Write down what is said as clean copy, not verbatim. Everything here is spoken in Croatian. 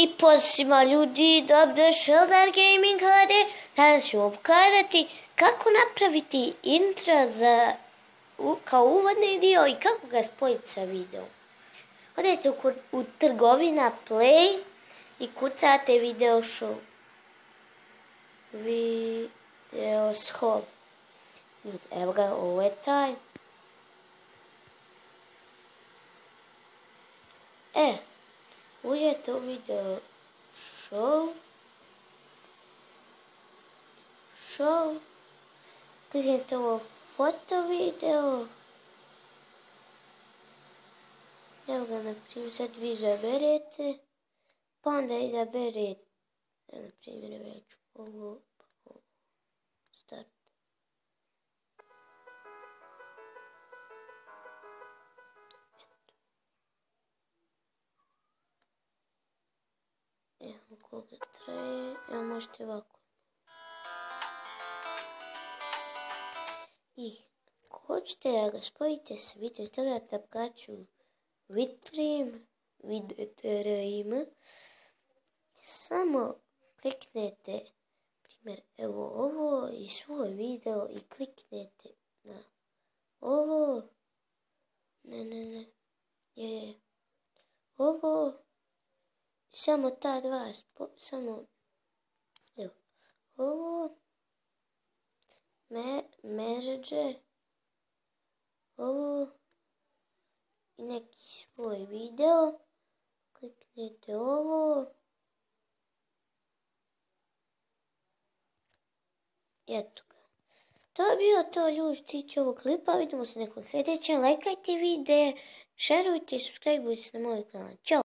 I pozivima ljudi, dobrodošli na Gaming HD. Danas ću vam pokazati kako napraviti intro za kao uvodni dio i kako ga spojiti sa videom. Odete u trgovina Play i kucate VIDEOSHOW. VIDEOSHOW. Evo ga, ovo je taj. Uđete u VIDEOSHOW. Kliknite ovo foto video. Evo ga, na primjer, sad vi izaberete. Pa onda izaberete, na primjer, već ovo, start. Evo koga traje, evo možete ovako. I ako hoćete da ga spojite sa videom, stavljate aplikaciju VIDEOTRIM. Samo kliknete, primjer, evo ovo i svoj video i kliknete na ovo. Ovo. Samo ta dva, samo, evo, ovo, merge, ovo i neki svoj video, kliknite ovo, i eto ga. To je bio to, ljudi, što tiče ovog klipa, vidimo se nekom sljedećem, lajkajte video, šerujte i subscribeujte se na moj kanal. Ćao!